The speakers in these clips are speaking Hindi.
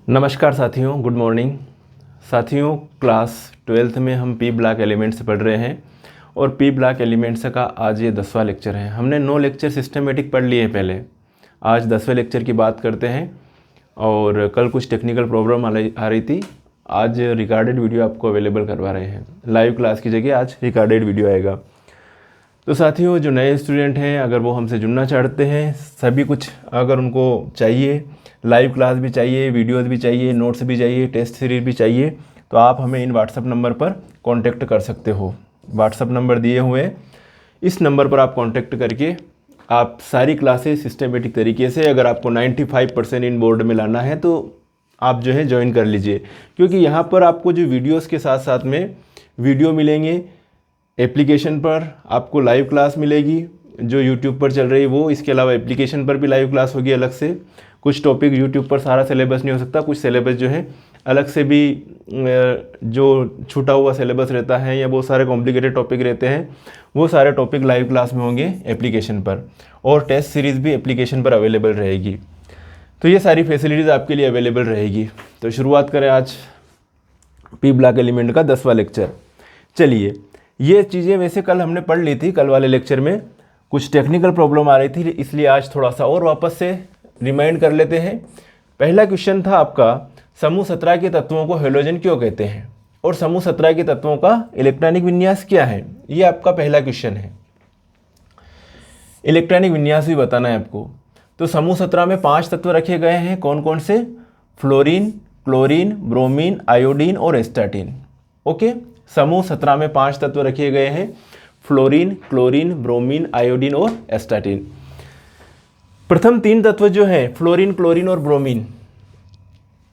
नमस्कार साथियों, गुड मॉर्निंग साथियों। क्लास 12th में हम पी ब्लॉक एलिमेंट्स पढ़ रहे हैं और पी ब्लॉक एलिमेंट्स का आज ये 10वां लेक्चर है। हमने 9 लेक्चर सिस्टमेटिक पढ़ लिए हैं पहले। आज 10वें लेक्चर की बात करते हैं और कल कुछ टेक्निकल प्रॉब्लम आ रही थी। आज रिकॉर्डेड वीडियो आपको अवेलेबल करवा रहे हैं। लाइव क्लास की जगह आज रिकॉर्डेड वीडियो आएगा। तो साथियों, जो नए स्टूडेंट हैं अगर वो हमसे जुड़ना चाहते हैं, सभी कुछ अगर उनको चाहिए, लाइव क्लास भी चाहिए, वीडियोस भी चाहिए, नोट्स भी चाहिए, टेस्ट सीरीज भी चाहिए, तो आप हमें इन व्हाट्सअप नंबर पर कांटेक्ट कर सकते हो। व्हाट्सअप नंबर दिए हुए हैं, इस नंबर पर आप कांटेक्ट करके आप सारी क्लासेस सिस्टमेटिक तरीके से, अगर आपको 95% इन बोर्ड में लाना है तो आप जो है ज्वाइन कर लीजिए। क्योंकि यहाँ पर आपको जो वीडियोज़ के साथ साथ में वीडियो मिलेंगे, एप्लीकेशन पर आपको लाइव क्लास मिलेगी जो यूट्यूब पर चल रही है वो, इसके अलावा एप्लीकेशन पर भी लाइव क्लास होगी अलग से। कुछ टॉपिक यूट्यूब पर सारा सिलेबस नहीं हो सकता, कुछ सिलेबस जो है अलग से भी जो छूटा हुआ सिलेबस रहता है या बहुत सारे कॉम्प्लिकेटेड टॉपिक रहते हैं, वो सारे टॉपिक लाइव क्लास में होंगे एप्लीकेशन पर, और टेस्ट सीरीज़ भी एप्लीकेशन पर अवेलेबल रहेगी। तो ये सारी फैसिलिटीज़ आपके लिए अवेलेबल रहेगी। तो शुरुआत करें आज पी ब्लॉक एलिमेंट का 10वां लेक्चर। चलिए, ये चीज़ें वैसे कल हमने पढ़ ली थी। कल वाले लेक्चर में कुछ टेक्निकल प्रॉब्लम आ रही थी, इसलिए आज थोड़ा सा और वापस से रिमाइंड कर लेते हैं। पहला क्वेश्चन था आपका, समूह 17 के तत्वों को हैलोजन क्यों कहते हैं और समूह 17 के तत्वों का इलेक्ट्रॉनिक विन्यास क्या है। ये आपका पहला क्वेश्चन है। इलेक्ट्रॉनिक विन्यास भी बताना है आपको। तो समूह 17 में 5 तत्व रखे गए हैं। कौन कौन से? फ्लोरीन, क्लोरीन, ब्रोमीन, आयोडीन और एस्टाटीन। ओके, समूह 17 में 5 तत्व रखे गए हैं, फ्लोरीन, क्लोरीन, ब्रोमीन, आयोडीन और एस्टाटीन। प्रथम 3 तत्व जो हैं फ्लोरीन, क्लोरीन और ब्रोमीन,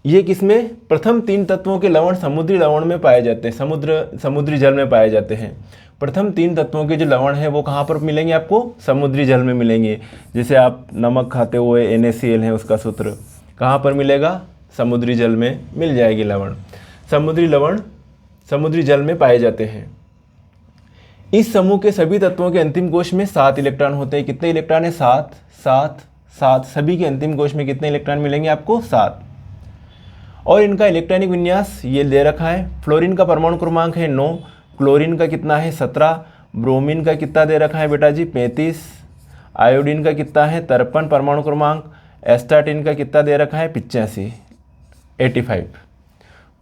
ये किसमें? प्रथम 3 तत्वों के लवण समुद्री लवण में पाए जाते हैं, समुद्री जल में पाए जाते हैं। प्रथम 3 तत्वों के जो लवण हैं वो कहाँ पर मिलेंगे आपको? समुद्री जल में मिलेंगे। जैसे आप नमक खाते हुए NaCl है, उसका सूत्र कहाँ पर मिलेगा? समुद्री जल में मिल जाएगी लवण। समुद्री लवण समुद्री जल में पाए जाते हैं। इस समूह के सभी तत्वों के अंतिम कोश में 7 इलेक्ट्रॉन होते हैं। कितने इलेक्ट्रॉन है? 7 7 7। सभी के अंतिम कोश में कितने इलेक्ट्रॉन मिलेंगे आपको? 7। और इनका इलेक्ट्रॉनिक विन्यास ये दे रखा है। फ्लोरीन का परमाणु क्रमांक है 9, क्लोरीन का कितना है? 17, ब्रोमीन का कितना दे रखा है बेटा जी? 35, आयोडीन का कितना है? 53 परमाणु क्रमांक, एस्टाटीन का कितना दे रखा है? 85, 85,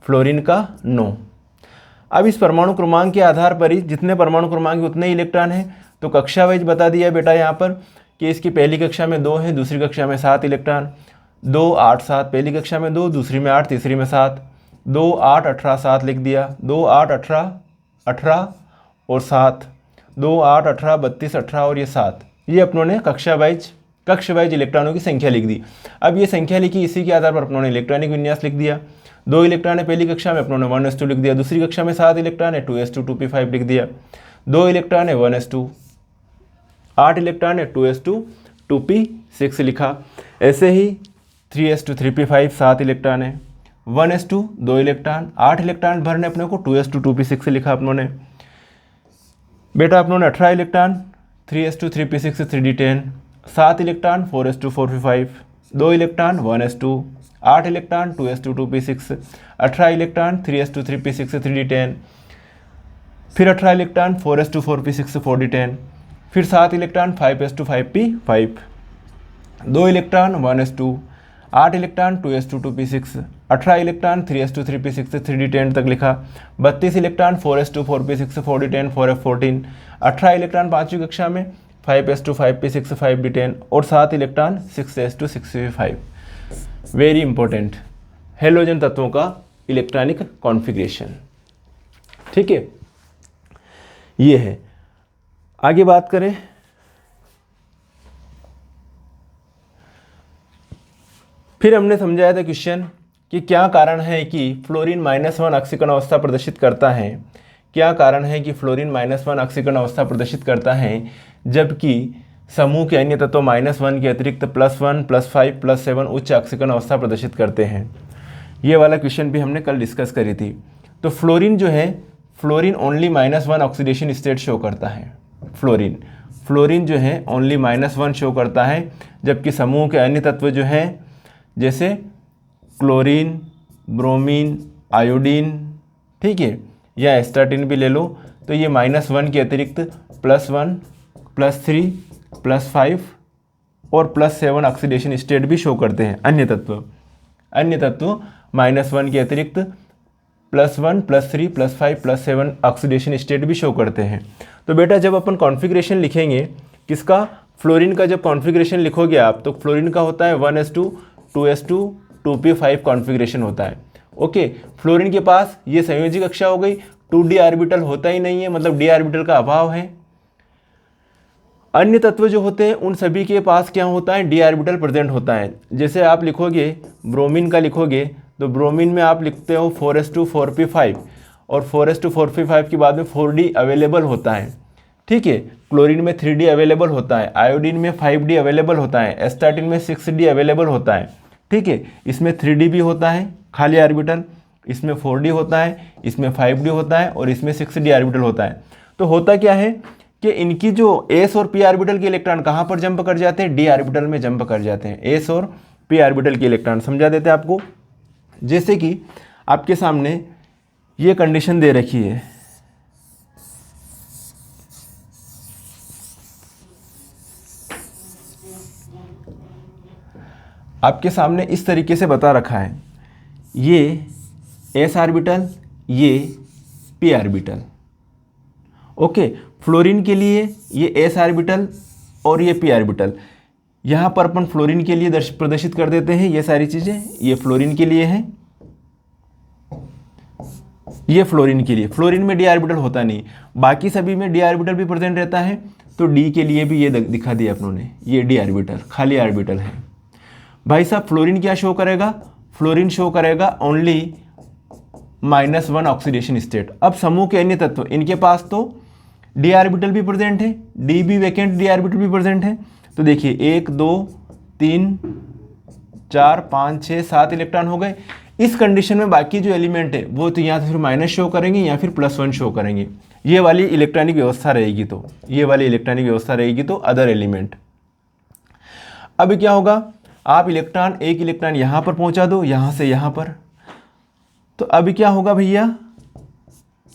फ्लोरीन का 9। अब इस परमाणु क्रमांक के आधार पर ही जितने परमाणु क्रमांक उतने ही इलेक्ट्रॉन हैं। तो कक्षा वाइज बता दिया बेटा यहाँ पर कि इसकी पहली कक्षा में 2 है, दूसरी कक्षा में 7 इलेक्ट्रॉन। 2 8 7, पहली कक्षा में 2, दूसरी में 8, तीसरी में 7। 2 8 18 7 लिख दिया। 2 8 18 18 और 7, 2 8 18 32 18 और ये 7। ये अपनों ने कक्षा वाइज इलेक्ट्रॉनों की संख्या लिख दी। अब ये संख्या लिखी, इसी के आधार पर अपनों ने इलेक्ट्रॉनिक विन्यास लिख दिया। 2 इलेक्ट्रॉन है पहली कक्षा में, अपनों ने 1s2 लिख दिया। दूसरी कक्षा में 7 इलेक्ट्रॉन है, 2s2 2p5 लिख दिया। 2 इलेक्ट्रॉन है 1s2, 8 इलेक्ट्रॉन है 2s2 2p6 लिखा। ऐसे ही 3s2 3p5 7 इलेक्ट्रॉन है, 1s2 2 इलेक्ट्रॉन, 8 इलेक्ट्रॉन भरने अपने को, 2s2 2p6 लिखा अपनों ने। बेटा अपनों ने 18 electron, 3s2 3p6 3d10, 7 electron 4s2 4p5, 2 electron 1s2, 8 electron 2s2 2p6, 18 electron 3s2 3p6 3d10, फिर 18 इलेक्ट्रॉन 4s2 4p6 4d10, फिर 7 electron 5s2 5p5, 2 electron 1s2, 8 electron 2s2 2p6, 18 electron 3s2 3p6 3d10 तक लिखा। 32 electron 4s2 4p6 4d10 4f14, 18 electron 5वीं कक्षा में 5s2 5p6 5d10 और 7 electron 6s2 6p5। Very important, halogen तत्वों का इलेक्ट्रॉनिक कॉन्फ़िगरेशन। ठीक है, ये है। आगे बात करें, फिर हमने समझाया था क्वेश्चन कि क्या कारण है कि फ्लोरीन -1 ऑक्सीकरण अवस्था प्रदर्शित करता है। क्या कारण है कि फ्लोरीन -1 ऑक्सीकरण अवस्था प्रदर्शित करता है, जबकि समूह के अन्य तत्व -1 के अतिरिक्त +1 +5 +7 उच्च ऑक्सीकरण अवस्था प्रदर्शित करते हैं। ये वाला क्वेश्चन भी हमने कल डिस्कस करी थी। तो फ्लोरीन जो है, fluorine only -1 oxidation state show करता है। फ्लोरीन जो है ओनली -1 शो करता है, जबकि समूह के अन्य तत्व जो हैं, जैसे क्लोरीन, ब्रोमीन, आयोडीन, ठीक है, या एस्टाटिन भी ले लो, तो ये -1 के अतिरिक्त +1, +3, +5 और +7 ऑक्सीडेशन स्टेट भी शो करते हैं। अन्य तत्व -1 के अतिरिक्त +1, +3, +5, +7 ऑक्सीडेशन स्टेट भी शो करते हैं। तो बेटा जब अपन कॉन्फ़िगरेशन लिखेंगे किसका, फ्लोरीन का, जब कॉन्फ़िगरेशन लिखोगे आप तो फ्लोरीन का होता है 1s2, 2s2, 2p5 कॉन्फ़िगरेशन होता है। ओके, फ्लोरीन के पास ये संयोजी कक्षा हो गई, 2d ऑर्बिटल होता ही नहीं है, मतलब d ऑर्बिटल का अभाव है। अन्य तत्व जो होते हैं उन सभी के पास क्या होता है, d ऑर्बिटल प्रेजेंट होता है। जैसे आप लिखोगे ब्रोमीन का लिखोगे तो ब्रोमीन में आप लिखते हो 4s2, 4p5 और 4s2, 4p5 के बाद में 4d अवेलेबल होता है, ठीक है। क्लोरीन में 3d अवेलेबल होता है, आयोडीन में 5d अवेलेबल होता है, एस्टाटिन में 6d अवेलेबल होता है, ठीक है। इसमें 3d भी होता है खाली ऑर्बिटल, इसमें 4d होता है, इसमें 5d होता है और इसमें 6d ऑर्बिटल होता है। तो होता क्या है कि इनकी जो s और p ऑर्बिटल के इलेक्ट्रॉन कहाँ पर जंप कर जाते हैं, d ऑर्बिटल में जंप कर जाते हैं। s और p ऑर्बिटल के इलेक्ट्रॉन समझा देते हैं आपको। जैसे कि आपके सामने ये कंडीशन दे रखी है, आपके सामने इस तरीके से बता रखा है, ये s ऑर्बिटल, ये p ऑर्बिटल। ओके, फ्लोरीन के लिए ये s ऑर्बिटल और ये p ऑर्बिटल। यहाँ पर अपन फ्लोरीन के लिए प्रदर्शित कर देते हैं ये सारी चीज़ें। ये फ्लोरीन के लिए है, ये फ्लोरीन के लिए। फ्लोरीन में d ऑर्बिटल होता नहीं, बाकी सभी में d ऑर्बिटल भी प्रेजेंट रहता है। तो d के लिए भी ये दिखा दिया अपनों ने, ये d ऑर्बिटल खाली ऑर्बिटल है। भाई साहब फ्लोरीन क्या शो करेगा, फ्लोरीन शो करेगा ओनली -1 ऑक्सीडेशन स्टेट। अब समूह के अन्य तत्व, इनके पास तो d ऑर्बिटल भी प्रेजेंट है, d भी वैकेंट d ऑर्बिटल भी प्रेजेंट है। तो देखिए 1, 2, 3, 4, 5, 6, 7 इलेक्ट्रॉन हो गए। इस कंडीशन में बाकी जो एलिमेंट है वो तो या तो फिर माइनस शो करेंगे या फिर +1 शो करेंगे। ये वाली इलेक्ट्रॉनिक व्यवस्था रहेगी, तो ये वाली इलेक्ट्रॉनिक व्यवस्था रहेगी तो अदर एलिमेंट। अब क्या होगा, आप इलेक्ट्रॉन, एक इलेक्ट्रॉन यहाँ पर पहुँचा दो, यहाँ से यहाँ पर, तो अब क्या होगा भैया,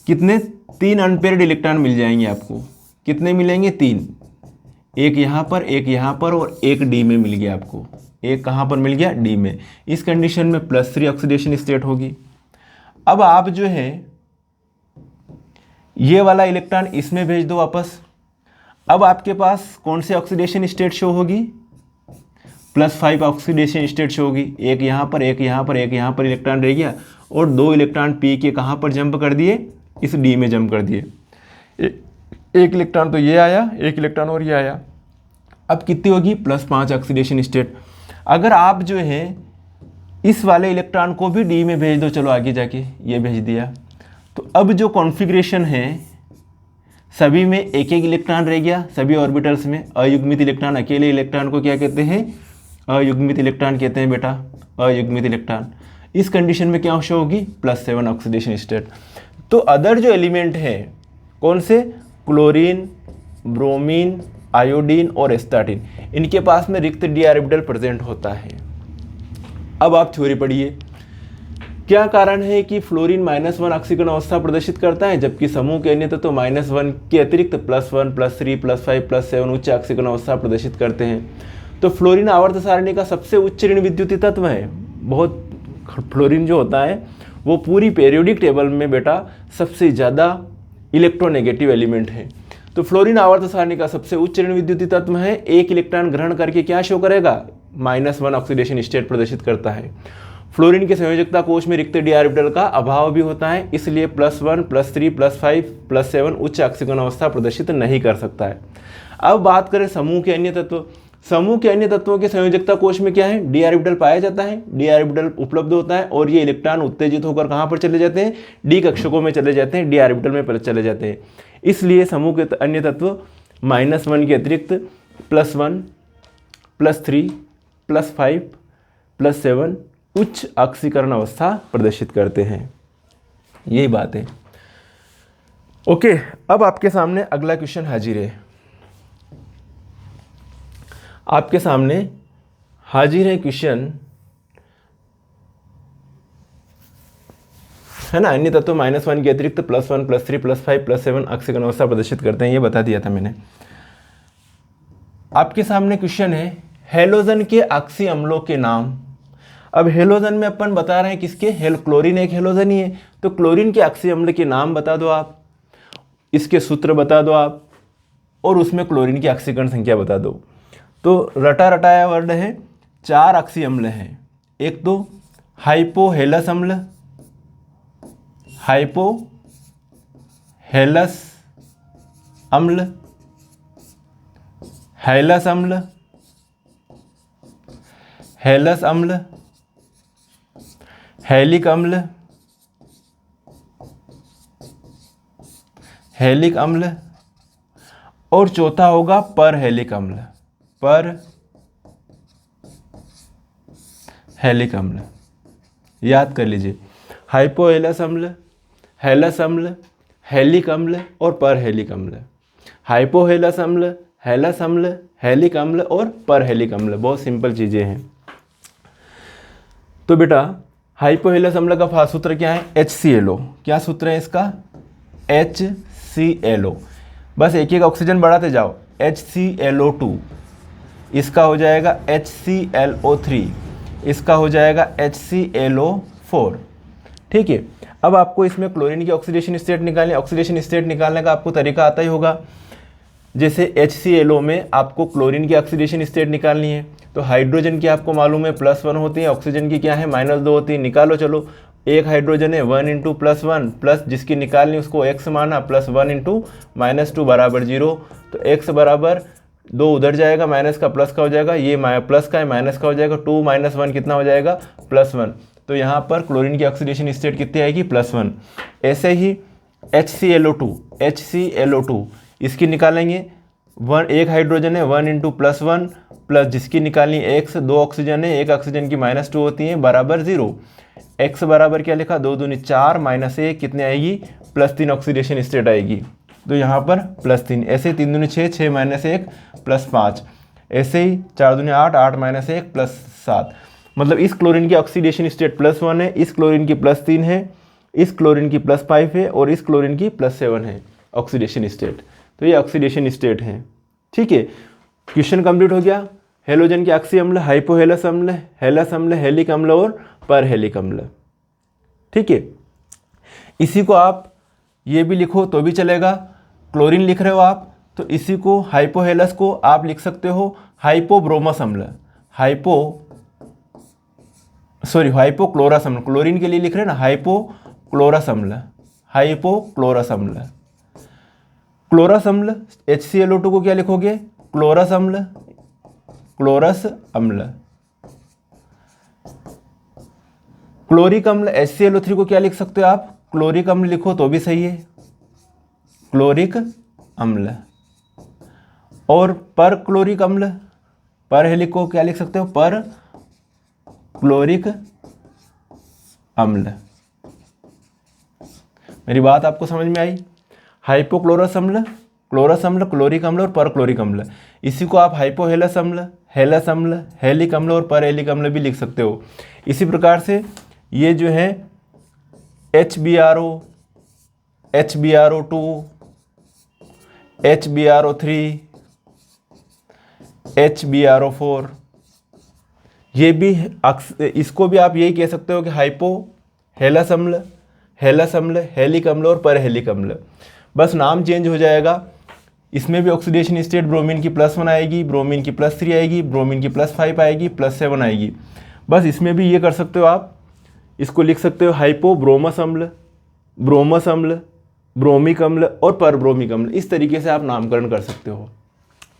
कितने, 3 अनपेयर्ड इलेक्ट्रॉन मिल जाएंगे आपको। कितने मिलेंगे, 3, एक यहाँ पर, एक यहाँ पर और एक डी में मिल गया आपको। एक कहाँ पर मिल गया, डी में। इस कंडीशन में +3 ऑक्सीडेशन स्टेट होगी। अब आप जो है ये वाला इलेक्ट्रॉन इसमें भेज दो वापस। अब आपके पास कौन से ऑक्सीडेशन स्टेट शो होगी, +5 ऑक्सीडेशन स्टेट शो होगी। एक यहाँ पर, एक यहाँ पर, एक यहाँ पर इलेक्ट्रॉन रह गया और 2 इलेक्ट्रॉन पी के कहाँ पर जंप कर दिए, इस डी में जंप कर दिए। एक इलेक्ट्रॉन तो ये आया, एक इलेक्ट्रॉन और ये आया। अब कितनी होगी, +5 ऑक्सीडेशन स्टेट। अगर आप जो है इस वाले इलेक्ट्रॉन को भी डी में भेज दो, चलो आगे जाके ये भेज दिया, तो अब जो कॉन्फ़िगरेशन है सभी में एक एक इलेक्ट्रॉन रह गया। सभी ऑर्बिटल्स में अयुग्मित इलेक्ट्रॉन, अकेले इलेक्ट्रॉन को क्या कहते हैं, अयुग्मित इलेक्ट्रॉन कहते हैं बेटा, अयुग्मित इलेक्ट्रॉन। इस कंडीशन में क्या शो होगी, +7 ऑक्सीडेशन स्टेट। तो अदर जो एलिमेंट है कौन से, क्लोरीन, ब्रोमीन, आयोडीन और एस्टाटिन, इनके पास में रिक्त डी ऑर्बिटल प्रेजेंट होता है। अब आप थ्योरी पढ़िए, क्या कारण है कि फ्लोरीन -1 ऑक्सीकरण अवस्था प्रदर्शित करता है जबकि समूह के अन्य तत्व -1 के अतिरिक्त +1, +3, +5, +7 उच्च ऑक्सीकरण अवस्था प्रदर्शित करते हैं। तो फ्लोरीन आवर्त सारणी का सबसे उच्च ऋण विद्युतीय तत्व है। बहुत फ्लोरीन जो होता है वो पूरी पीरियोडिक टेबल में बेटा सबसे ज़्यादा इलेक्ट्रोनेगेटिव एलिमेंट है। तो फ्लोरीन आवर्त सारणी का सबसे उच्च ऋण विद्युतीय तत्व है। एक इलेक्ट्रॉन ग्रहण करके क्या शो करेगा, -1 ऑक्सीडेशन स्टेट प्रदर्शित करता है। फ्लोरीन के संयोजकता कोश में रिक्त डी ऑर्बिटल का अभाव भी होता है, इसलिए +1, +3, +5, +7 उच्च ऑक्सीकरण अवस्था प्रदर्शित नहीं कर सकता है। अब बात करें समूह के अन्य तत्व। समूह के अन्य तत्वों के संयोजकता कोश में क्या है, डी ऑर्बिटल पाया जाता है, डी ऑर्बिटल उपलब्ध होता है और ये इलेक्ट्रॉन उत्तेजित होकर कहाँ पर चले जाते हैं, डी कक्षकों में चले जाते हैं, डी ऑर्बिटल में चले जाते हैं। इसलिए समूह के अन्य तत्व -1 के अतिरिक्त +1, +3, +5, +7 उच्च ऑक्सीकरण अवस्था प्रदर्शित करते हैं। यही बात है। ओके, अब आपके सामने अगला क्वेश्चन हाजिर है। आपके सामने हाजिर है क्वेश्चन है ना। अन्य तत्व -1 के अतिरिक्त +1 +3 +5 +7 ऑक्सीकरण अवस्था प्रदर्शित करते हैं, ये बता दिया था मैंने। आपके सामने क्वेश्चन है हेलोजन के अक्षीय अम्लों के नाम। अब हेलोजन में अपन बता रहे हैं किसके, क्लोरीन एक हेलोजन ही है, तो क्लोरीन के अक्षीय अम्ल के नाम बता दो आप, इसके सूत्र बता दो आप, और उसमें क्लोरीन की ऑक्सीकरण संख्या बता दो। तो रटा रटाया वर्ड है, 4 अक्षीय अम्ल हैं। एक तो हाइपोहेलस अम्ल, हाइपोहेलस अम्ल, हेलस अम्ल, हेलस अम्ल, हेलिक अम्ल, हेलिक अम्ल, और चौथा होगा परहेलिक अम्ल, परहेलिक अम्ल। याद कर लीजिए, हाइपोहेलस अम्ल, हेलस अम्ल, हेलिक अम्ल और परहेलिक अम्ल। हाइपोहेलस अम्ल, हेलस अम्ल, हेलिक अम्ल और परहेलिक अम्ल, बहुत सिंपल चीज़ें हैं। तो बेटा हाइपोहेलस अम्ल का सूत्र क्या है, HClO। क्या सूत्र है इसका, HClO। बस एक एक ऑक्सीजन बढ़ाते जाओ, HClO2, इसका हो जाएगा HClO3, इसका हो जाएगा HClO4। ठीक है। अब आपको इसमें क्लोरीन की ऑक्सीडेशन स्टेट निकालनी है। ऑक्सीडेशन स्टेट निकालने का आपको तरीका आता ही होगा। जैसे HClO में आपको क्लोरीन की ऑक्सीडेशन स्टेट निकालनी है, तो हाइड्रोजन की आपको मालूम है +1 होती है, ऑक्सीजन की क्या है -2 होती है। निकालो चलो, एक हाइड्रोजन है 1 × +1 प्लस जिसकी निकालनी उसको x माना, +1 × -2 बराबर 0। तो x बराबर 2 उधर जाएगा, माइनस का प्लस का हो जाएगा, ये प्लस का है माइनस का हो जाएगा, 2 - 1 कितना हो जाएगा, +1। तो यहाँ पर क्लोरीन की ऑक्सीडेशन स्टेट कितनी आएगी, +1। ऐसे ही HClO2 इसकी निकालेंगे, एक हाइड्रोजन है 1 × +1 प्लस जिसकी निकालनी x, 2 ऑक्सीजन है, एक ऑक्सीजन की -2 होती है, बराबर 0। x बराबर क्या लिखा, 2 दूनी 4 -1 कितने आएगी, +3 ऑक्सीडेशन स्टेट आएगी। तो यहाँ पर +3। ऐसे 3 दूनी 6, 6 - 1 +5। ऐसे ही 4 दूनी 8, 8 - 1 +7। मतलब इस क्लोरीन की ऑक्सीडेशन स्टेट +1 है, इस क्लोरीन की +3 है, इस क्लोरीन की +5 है और इस क्लोरीन की +7 है ऑक्सीडेशन स्टेट। तो ये ऑक्सीडेशन स्टेट है। ठीक है, क्वेश्चन कंप्लीट हो गया। हेलोजन के अक्षीय अम्ल हाइपोहेलस अम्ल, हेलस अम्ल, हेलिक अम्ल और परहेलिक अम्ल। ठीक है, इसी को आप ये भी लिखो तो भी चलेगा। क्लोरीन लिख रहे हो आप, तो इसी को हाइपोहेलस को आप लिख सकते हो हाइपोब्रोमस अम्ल, हाइपोक्लोरस अम्ल। क्लोरीन के लिए लिख रहे हैं ना, हाइपोक्लोरस अम्ल, हाइपोक्लोरस अम्ल। क्लोरस अम्ल HClO2 को क्या लिखोगे, क्लोरस अम्ल, क्लोरस अम्ल। क्लोरिक अम्ल HClO3 को क्या लिख सकते हो आप, क्लोरिक अम्ल लिखो तो भी सही है, क्लोरिक अम्ल। और पर क्लोरिक अम्ल, पर हेलिक को क्या लिख सकते हो, पर क्लोरिक अम्ल। मेरी बात आपको समझ में आई। हाइपोक्लोरस अम्ल, क्लोरस अम्ल, क्लोरिक अम्ल और परक्लोरिक अम्ल। इसी को आप हाइपोहेलस अम्ल, हेलस अम्ल, हेलिक अम्ल और परहेलिक अम्ल भी लिख सकते हो। इसी प्रकार से ये जो है HBRO, HBRO2, HBRO3, HBRO4, ये भी इसको भी आप यही कह सकते हो कि हाइपोहेलस अम्ल, हेलस अम्ल, हेलिक अम्ल और परहेलिक अम्ल। बस नाम चेंज हो जाएगा। इसमें भी ऑक्सीडेशन स्टेट ब्रोमीन की +1 आएगी, ब्रोमीन की +3 आएगी, ब्रोमीन की +5 आएगी, +7 आएगी। बस इसमें भी ये कर सकते हो आप, इसको लिख सकते हो हाइपोब्रोमस अम्ल, ब्रोमस अम्ल, ब्रोमिक अम्ल और परब्रोमिक अम्ल। इस तरीके से आप नामकरण कर सकते हो।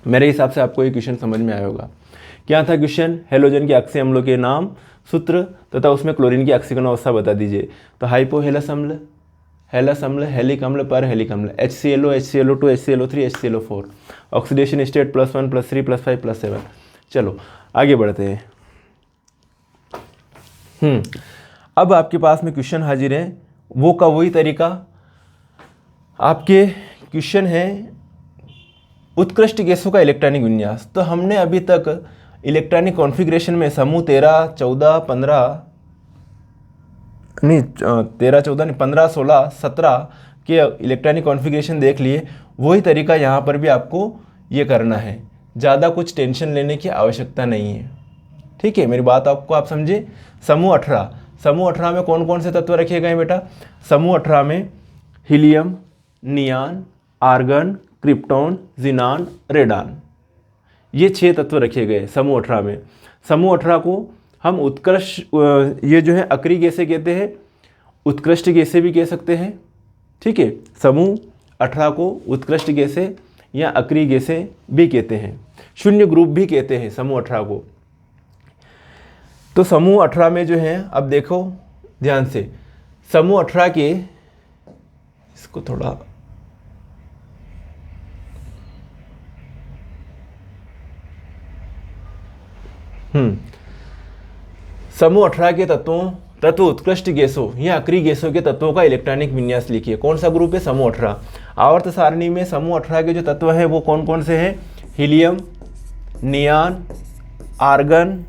मेरे हिसाब से आपको ये क्वेश्चन समझ में आया होगा। क्या था क्वेश्चन, हेलोजन के अक्षीय अम्लों के नाम, सूत्र तथा उसमें क्लोरीन की ऑक्सीकरण अवस्था बता दीजिए। तो हाइपोहेलस अम्ल, हेलस अम्ल, हेलिक अम्ल, परहेलिक अम्ल, HClO, HClO2, HClO3, HClO4। Oxidation state +1 +3 +5 +7। चलो आगे बढ़ते हैं। अब आपके पास में क्वेश्चन हाजिर है, वो का वही तरीका। आपके क्वेश्चन है उत्कृष्ट गैसों का इलेक्ट्रॉनिक विन्यास। तो हमने अभी तक इलेक्ट्रॉनिक कॉन्फ़िगरेशन में समूह 13, 14, 15 नहीं 13 14 नहीं 15 16 17 के इलेक्ट्रॉनिक कॉन्फ़िगरेशन देख लिए, वही तरीका यहाँ पर भी आपको ये करना है। ज़्यादा कुछ टेंशन लेने की आवश्यकता नहीं है, ठीक है। मेरी बात आपको आप समझे। समूह 18, समूह 18 में कौन कौन से तत्व रखे गए हैं बेटा? समूह 18 में helium, neon, argon, krypton, xenon, radon, ये 6 तत्व रखे गए समूह 18 में। समूह 18 को हम उत्कृष्ट, ये जो है अक्रिय गैसें कहते हैं, उत्कृष्ट गैसें भी कह सकते हैं, ठीक है। समूह 18 को उत्कृष्ट गैसें या अक्रिय गैसें भी कहते हैं, शून्य ग्रुप भी कहते हैं समूह 18 को। तो समूह 18 में जो है, अब देखो ध्यान से, समूह 18 के, इसको थोड़ा समूह 18 के तत्व उत्कृष्ट गैसों या अक्रिय गैसों के तत्वों का इलेक्ट्रॉनिक विन्यास लिखिए। कौन सा ग्रुप है? समूह 18। आवर्त सारणी में समूह 18 के जो तत्व हैं वो कौन कौन से हैं? हीलियम, नियान, आर्गन,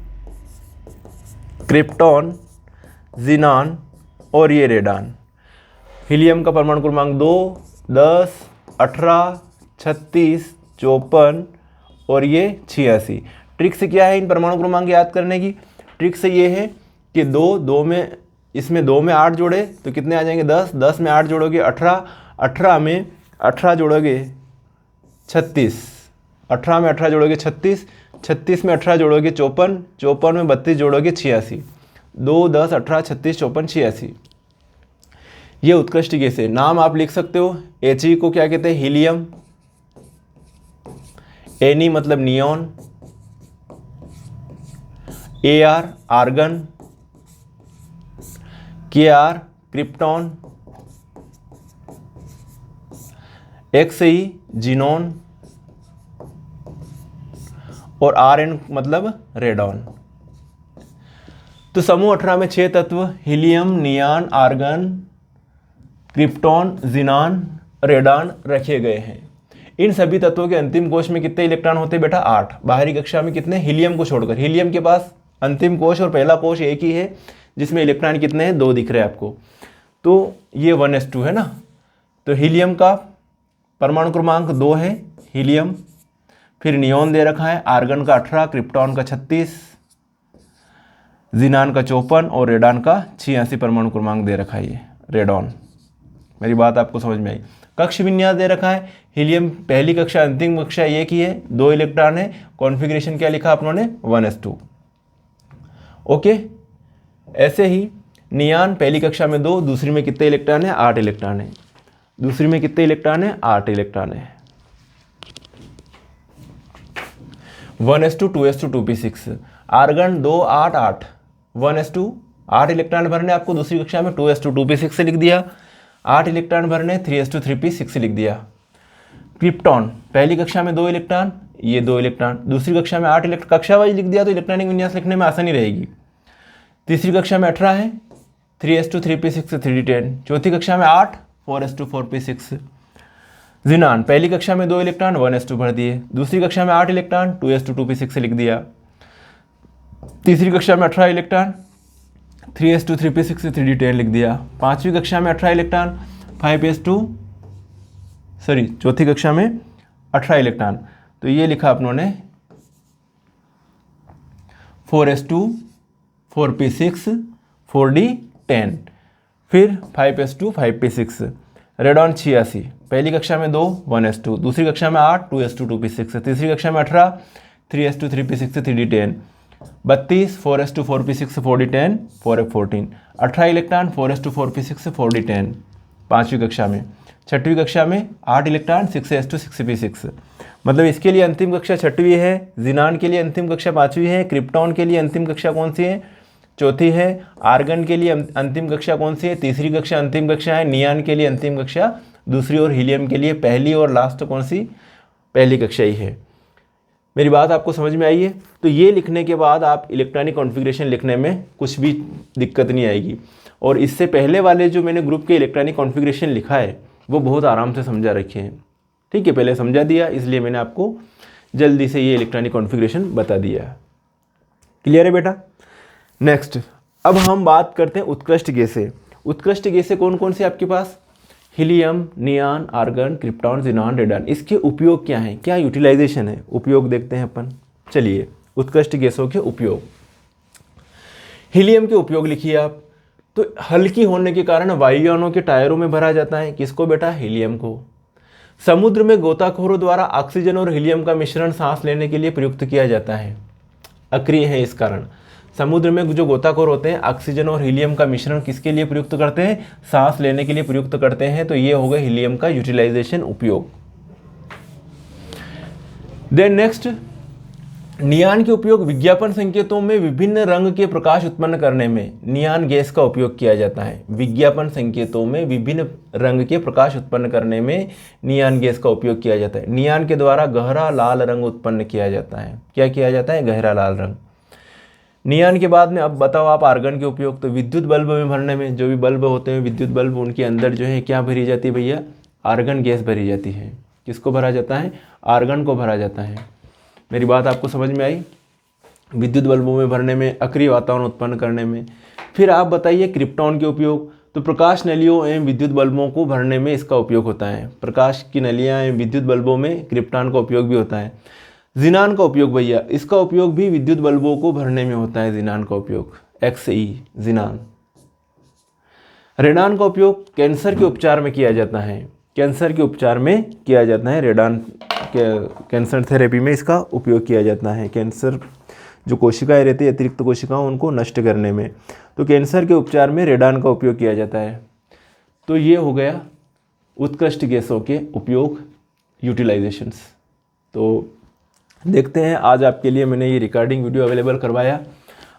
क्रिप्टॉन, जिनान और ये रेडान। हीलियम का परमाणु क्रमांक 2, 10, 18, 36, 54 और ये 86। ट्रिक्स क्या है इन परमाणु क्रमांक याद करने की? ट्रिक्स ये है कि दो में, इसमें 2 में 8 जोड़े तो कितने आ जाएंगे? 10, 10 में 8 जोड़ोगे 18, 18 में 18 जोड़ोगे 36, 18 में 18 जोड़ोगे 36, 36 में 18 जोड़ोगे 54, 54 में 32 जोड़ोगे 86। 2, 10, 18, 36, 54, 86 ये उत्कृष्ट गैस है। नाम आप लिख सकते हो। He को क्या कहते हैं? हीलियम। Ne मतलब neon. Ar argon. Kr krypton. Xe xenon और Rn मतलब रेडॉन। तो समूह 18 में 6 तत्व helium, neon, argon, krypton, xenon, radon रखे गए हैं। इन सभी तत्वों के अंतिम कोश में कितने इलेक्ट्रॉन होते हैं बेटा? 8। बाहरी कक्षा में कितने? हीलियम को छोड़कर। हीलियम के पास अंतिम कोश और पहला कोश एक ही है, जिसमें इलेक्ट्रॉन कितने हैं? 2 दिख रहे हैं आपको। तो ये 1s2 है ना। तो हीलियम का परमाणु क्रमांक 2 है हीलियम, फिर नियॉन दे रखा है, आर्गन का 18, क्रिप्टॉन का 36, जिनान का 54 और रेडान का 86 परमाणु क्रमांक दे रखा है ये रेडॉन। मेरी बात आपको समझ में आई? कक्ष विन्यास दे रखा है। हीलियम पहली कक्षा अंतिम कक्षा एक ही है, 2 इलेक्ट्रॉन है। कॉन्फ़िगरेशन क्या लिखा अपनों ने? 1s2। ओके। ऐसे ही नियान पहली कक्षा में 2, दूसरी में कितने इलेक्ट्रॉन है? 8 इलेक्ट्रॉन है। दूसरी में कितने इलेक्ट्रॉन है? 8 इलेक्ट्रॉन है। 1s2, 2s2, 2p6। Argon 2, 8, 8, 1s2 8 electron भरने आपको दूसरी कक्षा में, 2s2, 2p6 से लिख दिया। 8 इलेक्ट्रॉन भरने 3s2, 3p6 से लिख दिया। क्रिप्टॉन पहली कक्षा में 2 इलेक्ट्रॉन, ये 2 इलेक्ट्रॉन, दूसरी कक्षा में 8 इलेक्ट्रॉन। कक्षा वाइज लिख दिया तो इलेक्ट्रॉनिक विन्यास लिखने में आसानी रहेगी। तीसरी कक्षा में 18 है, 3s2, 3p6 से 3d10। चौथी कक्षा में 8, 4s2, 4p6। जिनान पहली कक्षा में 2 इलेक्ट्रॉन, 1s2 भर दिए। दूसरी कक्षा में 8 इलेक्ट्रॉन, 2s2, 2p6 से लिख दिया। तीसरी कक्षा में 18 इलेक्ट्रॉन, 3s2, 3p6 से 3d10 लिख दिया। पांचवी कक्षा में 18 इलेक्ट्रॉन, 5s2, चौथी कक्षा में 18 इलेक्ट्रॉन, तो ये लिखा अपनों ने 4s2, 4p6, 4d10, फिर 5s2, 5p6। रेडॉन 86 पहली कक्षा में 2, 1s2, दूसरी कक्षा में 8, 2s2, 2p6, तीसरी कक्षा में 18, 3s2, 3p6 से 3d10। 32, 4s2, 4p6 से 4d10, 4f14। 18 electron, 4s2, 4p6 से 4d10 पाँचवीं कक्षा में। छठवीं कक्षा में 8 इलेक्ट्रॉन, 6s2, 6p6। मतलब इसके लिए अंतिम कक्षा छठवीं है। जिनान के लिए अंतिम कक्षा पाँचवीं है। क्रिप्टॉन के लिए अंतिम कक्षा कौन सी है? चौथी है। आर्गन के लिए अंतिम कक्षा कौन सी है? तीसरी कक्षा अंतिम कक्षा है। नियान के लिए अंतिम कक्षा दूसरी और हीलियम के लिए पहली और लास्ट कौन सी? पहली कक्षा ही है। मेरी बात आपको समझ में आई है? तो ये लिखने के बाद आप इलेक्ट्रॉनिक कॉन्फ़िगरेशन लिखने में कुछ भी दिक्कत नहीं आएगी। और इससे पहले वाले जो मैंने ग्रुप के इलेक्ट्रॉनिक कॉन्फ़िगरेशन लिखा है वो बहुत आराम से समझा रखे हैं। ठीक है, पहले समझा दिया, इसलिए मैंने आपको जल्दी से ये इलेक्ट्रॉनिक कॉन्फ़िगरेशन बता दिया। क्लियर है बेटा? नेक्स्ट, अब हम बात करते हैं उत्कृष्ट गैसें। उत्कृष्ट गैसें कौन कौन सी आपके पास? Helium, neon, argon, krypton, xenon, radon. इसके उपयोग क्या हैं, क्या यूटिलाइजेशन है, उपयोग देखते हैं अपन। चलिए, उत्कृष्ट गैसों के उपयोग। हीलियम के उपयोग लिखिए आप। तो हल्की होने के कारण वायुयानों के टायरों में भरा जाता है। किसको बेटा? हीलियम को। समुद्र में गोताखोरों द्वारा ऑक्सीजन और हीलियम का मिश्रण सांस लेने के लिए प्रयुक्त किया जाता है। अक्रिय है इस कारण। समुद्र में जो गोताखोर होते हैं ऑक्सीजन और हीलियम का मिश्रण किसके लिए प्रयुक्त करते हैं? सांस लेने के लिए प्रयुक्त करते हैं। तो ये हो गया हीलियम का यूटिलाइजेशन, उपयोग। देन नेक्स्ट, नियान के उपयोग विज्ञापन संकेतों में विभिन्न रंग के प्रकाश उत्पन्न करने में नियान गैस का उपयोग किया जाता है। विज्ञापन संकेतों में विभिन्न रंग के प्रकाश उत्पन्न करने में नियान गैस का उपयोग किया जाता है। नियान के द्वारा गहरा लाल रंग उत्पन्न किया जाता है। क्या किया जाता है? गहरा लाल रंग। नियान के बाद में अब बताओ आप आर्गन के उपयोग। तो विद्युत बल्ब में भरने में, जो भी बल्ब होते हैं विद्युत बल्ब, उनके अंदर जो है क्या भरी जाती है भैया? आर्गन गैस भरी जाती है। किसको भरा जाता है? आर्गन को भरा जाता है। मेरी बात आपको समझ में आई? विद्युत बल्बों में भरने में, अक्रिय वातावरण उत्पन्न करने में। फिर आप बताइए क्रिप्टॉन के उपयोग। तो प्रकाश नलियों एवं विद्युत बल्बों को भरने में इसका उपयोग होता है। प्रकाश की नलियाँ एवं विद्युत बल्बों में क्रिप्टॉन का उपयोग भी होता है। ज़ीनान का उपयोग भैया, इसका उपयोग भी विद्युत बल्बों को भरने में होता है। ज़ीनान का उपयोग XE, ज़ीनान। रेडान का उपयोग कैंसर के उपचार में किया जाता है। कैंसर के उपचार में किया जाता है। रेडान कैंसर थेरेपी में इसका उपयोग किया जाता है। कैंसर जो कोशिकाएं रहती है, अतिरिक्त कोशिकाओं, उनको नष्ट करने में, तो कैंसर के उपचार में रेडान का उपयोग किया जाता है। तो ये हो गया उत्कृष्ट गैसों के उपयोग, यूटिलाइजेशंस। तो देखते हैं, आज आपके लिए मैंने ये रिकॉर्डिंग वीडियो अवेलेबल करवाया।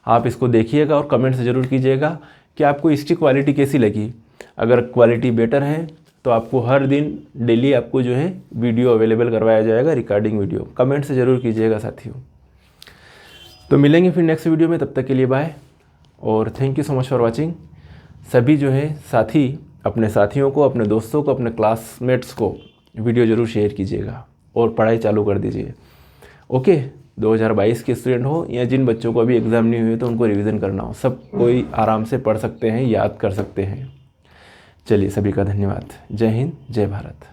आप इसको देखिएगा और कमेंट से ज़रूर कीजिएगा कि आपको इसकी क्वालिटी कैसी लगी। अगर क्वालिटी बेटर है तो आपको हर दिन डेली आपको जो है वीडियो अवेलेबल करवाया जाएगा, रिकॉर्डिंग वीडियो। कमेंट से ज़रूर कीजिएगा साथियों। तो मिलेंगे फिर नेक्स्ट वीडियो में, तब तक के लिए बाय और thank you so much for watching. सभी जो है साथी अपने साथियों को, अपने दोस्तों को, अपने क्लासमेट्स को वीडियो ज़रूर शेयर कीजिएगा और पढ़ाई चालू कर दीजिए। ओके, 2022 के स्टूडेंट हो या जिन बच्चों को अभी एग्ज़ाम नहीं हुए तो उनको रिवीजन करना हो, सब कोई आराम से पढ़ सकते हैं, याद कर सकते हैं। चलिए, सभी का धन्यवाद। जय हिंद, जय भारत।